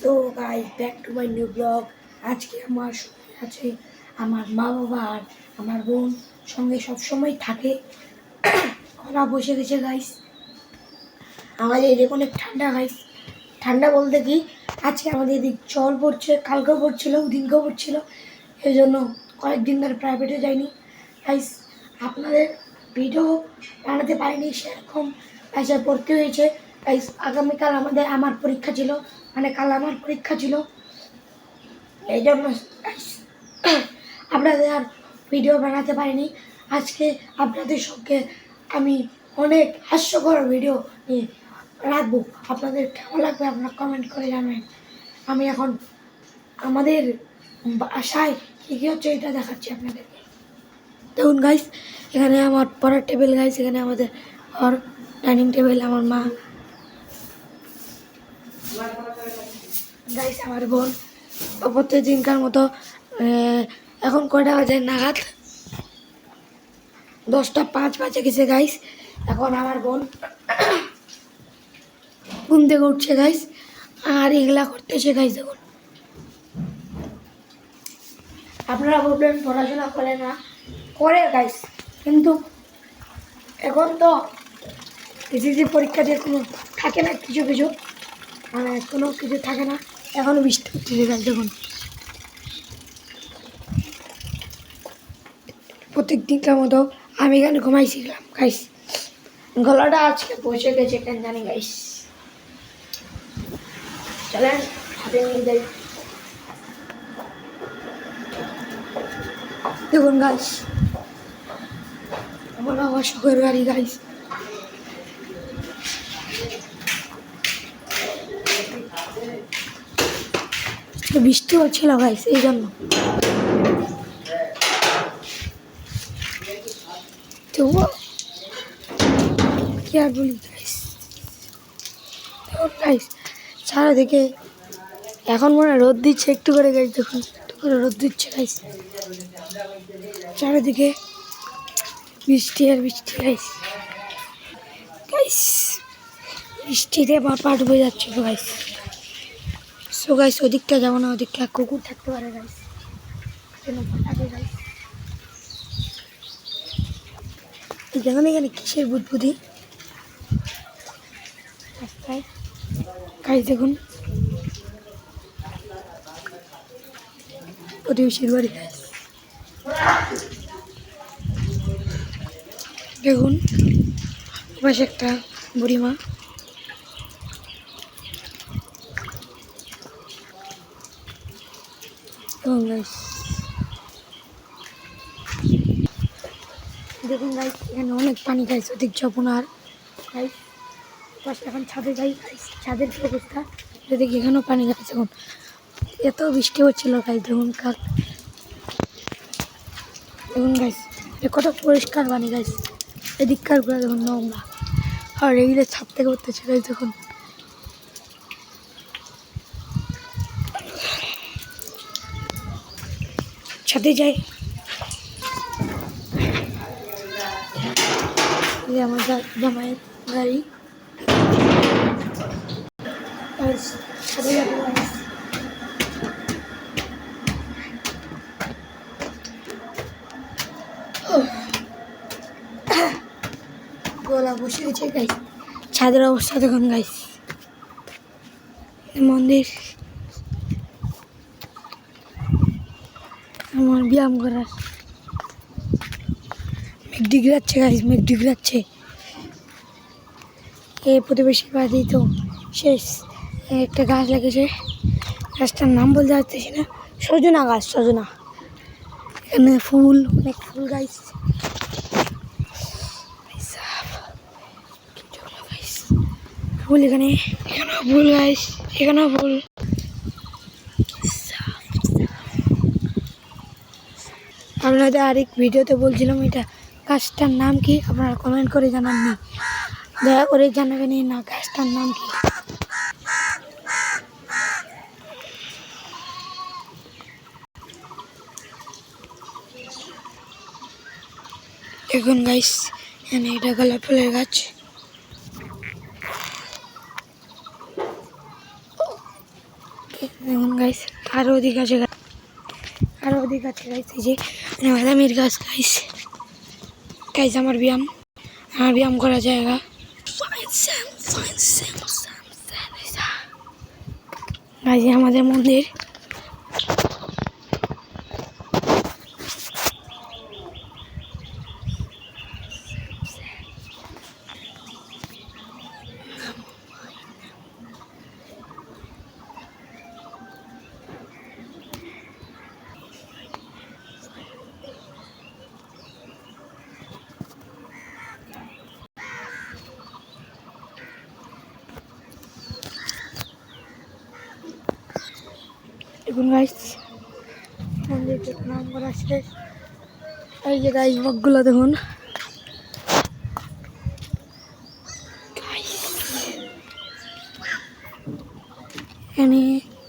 So guys back to my new blog. আজকে আমার সঙ্গে আছে আমার মা বাবা আর আমার বোন সঙ্গে সবসময় থাকে। ওরা বসে গেছে গাইস। আমাদের এদিকে অনেক ঠান্ডা গাইস। ঠান্ডা বলতে কি, আজকে আমাদের এদিক জল পড়ছে, কালকেও পড়ছিল, দিনকেও পড়ছিল। এই জন্য কয়েকদিন ধরে প্রাইভেটে যাইনি গাইস। আপনাদের ভিডিও বানাতে পারিনি সেরকম গাইসে পড়তে হয়েছে গাইস। আগামীকাল আমার পরীক্ষা ছিল, মানে কাল আমার পরীক্ষা ছিল, এই জন্য আপনাদের আর ভিডিও বানাতে পারিনি। আজকে আপনাদের সঙ্গে আমি অনেক হাস্যকর ভিডিও নিয়ে রাখবো। আপনাদের কেমন লাগবে আপনারা কমেন্ট করে জানাবেন। আমি এখন আমাদের বাসায় কী কী হচ্ছে এটা দেখাচ্ছি আপনাদেরকে। দেখুন গাইস, এখানে আমার পড়ার টেবিল গাইস, এখানে আমাদের ঘর, ডাইনিং টেবিল, আমার মা গাইস, আমার বোন। প্রত্যেক দিনকার মতো এখন কয়টা বাজে নাগাদ 10:05 বাজে গেছে গাইস। এখন আমার বোন ঘুম থেকে উঠছে গাইস, আর এগুলা করতেছে গাইস। দেখুন, আপনারা বলবেন পড়াশোনা করে না, করে গাইস, কিন্তু এখন তো এসএসসি পরীক্ষা দিয়ে কোনো থাকে না, কিছু কিছু মানে কোনো কিছু থাকে না। এখনও বৃষ্টি হচ্ছে গাইস। দেখুন, প্রত্যেক দিনকার মতো আমি এখানে ঘুমাইছিলাম গাইস। গলাটা আজকে বসে গেছে কেন জানি গাইস। চলেন হাতে নিয়ে যাই। দেখুন গাইস, আমার বাবার শখের গাড়ি গাইস। বৃষ্টি হচ্ছিল গাইস, এই জন্য। তবুও কি আর বলি গাইস। দেখুন গাইস, চারিদিকে এখন মনে হয় রোদ দিচ্ছে একটু করে গাইস। দেখুন, একটু করে রোদ দিচ্ছে গাইস। চারিদিকে বৃষ্টি আর বৃষ্টি গাইস। গাইস বৃষ্টিতে পা ডুবে যাচ্ছে তো গাইস। সো গাইস, ওদিকটা যাবো না, ওদিকটা কুকুর থাকতে পারে গাইস, গাইস। যেখানে এখানে কিসের বুদবুদি রাস্তায় গাইস। দেখুন, প্রতিবেশীর বাড়ি গাইস। দেখুন, পাশে একটা বুড়িমা। দেখুন গাইস, এখানে অনেক পানি গাইস, ওদিক যপনার গাইস। পাশে এখন ছাদে যাই গাইস, ছাদের কি অবস্থা দেখি, এখানেও পানি গাইস। এখন এত বৃষ্টি হচ্ছিল গাইস। দেখুন দেখুন গাইস, কত পরিষ্কার পানি গাইস। এদিককার গুলো দেখুন নোংরা, আর এইগুলো ছাদ থেকে উঠতেছে গাইস। দেখুন, ছাদে যাই, আমার জামাইয়ের গাড়ি ছাদে যাবো গাইস। গলা বসে গেছে গাইস। ছাদের অবস্থা দেখুন গাইস। মন্দির, আমার ব্যায়াম করার। মেঘ ডিগড়াচ্ছে গাইস, মেঘ ডিগড়াচ্ছে। এই প্রতিবেশী বাড়ি তো শেষ। একটা গাছ লেগেছে, গাছটার নাম বলতে পারতেছি না, সজনা গাছ, সজনা। এখানে ফুল, অনেক ফুল গাইস। ফুল এখানে, এখানেও ফুল গাইস, এখানেও ফুল। আপনাদের আরেক ভিডিওতে বলছিলাম এটা গাছটার নাম কি, আপনারা কমেন্ট করে জানাননি, দয়া করে জানাবেন না গাছটার নাম কি। দেখুন গাইস, এখানে এটা গোলাপ ফুলের গাছ। দেখুন গাইস আরও ওদিক আছে আরও ওদিক আছে গাইস এই যে বাদামির গাছ গাইস গাইস আমার ব্যায়াম করার জায়গা গাইস আমাদের মন্দির দেখুন গাইস মন্দিরটা নাম করা আছে এই যে গাইস বকগুলো দেখুন এখানে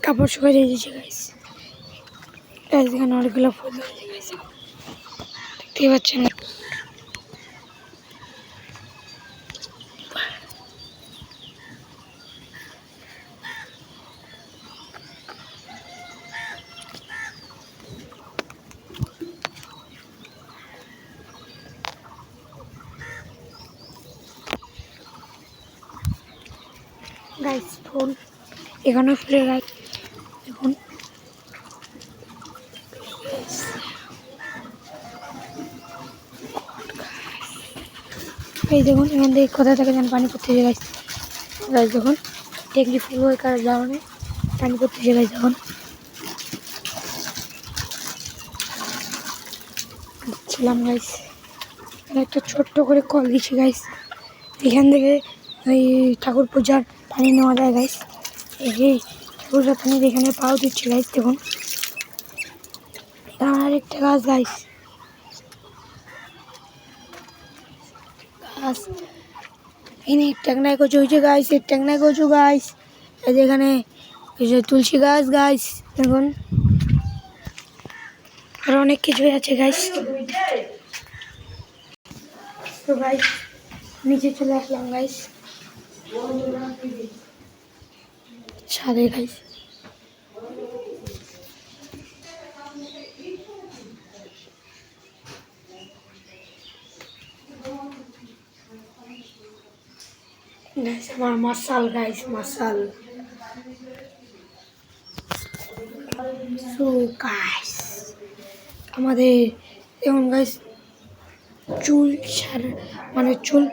কাপড় শুকিয়ে দিয়েছে গাইস গাইস এখানে অনেকগুলো ফুল ধরেছে গাইস দেখতেই পাচ্ছেন গাইস ফুল এখানে ফুলের গাছ দেখুন এই দেখুন এখান থেকে কোথা থেকে যেন পানি পড়তেছে গাছ গাছ দেখুন টেকলি ফুল হয়ে কারণে পানি পড়তেছে গাছ দেখুন ছিলাম গাইস একটা ছোট্ট করে কল দিচ্ছি গাইস এখান থেকে ওই ঠাকুর পূজার পানি নেওয়া যায় গাইস এই ঠাকুর পূজার পানি এখানে পাও দিচ্ছে গাইস দেখুন আরেকটা গাছ গাইস গাছ এখানে ট্যাংনায় কচু হয়েছে গাইস এই ট্যাংনায় কচু গাইস এই যে এখানে তুলসী গাছ গাইস দেখুন আর অনেক কিছুই আছে গাইস তো গাইস নিচে চলে আসলাম গাইস ছাদে গাইস গাইস আমার মাসাল গাইস মাসাল সো গাইস আমাদের যেমন গাইস চুল মানে চুল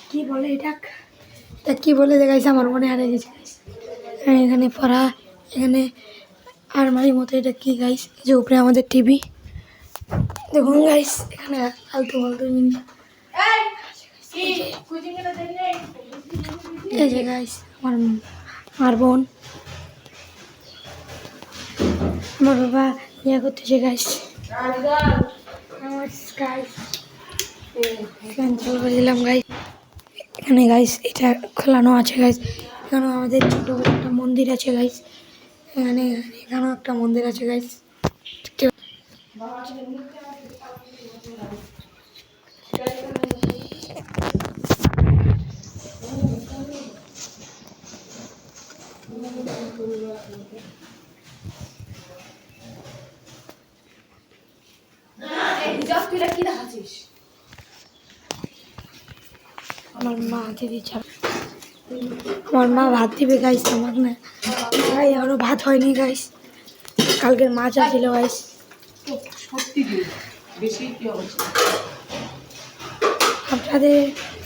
কি বলে এটা কি বলে দেখাইছে আমার মনে হারিয়ে গেছে গাইস এখানে পড়া এখানে আলমারির মতো এটা কি গাইস এই যে উপরে আমাদের টিভি দেখুন গাইস এখানে আলতু ফালতু জিনিস এই যে গাইস আমার বোন আমার বাবা ইয়ে করতেছে গাইস দিলাম গাইস এখানে গাইস এটা খোলানো আছে গাইস এখানেও আমাদের ছোট একটা মন্দির আছে গাইস এখানেও একটা মন্দির আছে গাইস আমার মা দিদি আমার মা ভাত দিবে গাইস আমার না ভাই আরো ভাত হয়নি গাইস কালকের মাছ আছিল গাইস আপনাদের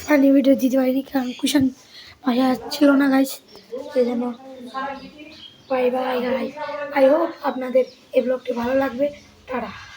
ফানি ভিডিও দিতে পারিনি কারণ কুশান ভাষা ছিল না গাইস সেই জন্য bye bye guys I hope আপনাদের এই ব্লগটি ভালো লাগবে টাটা।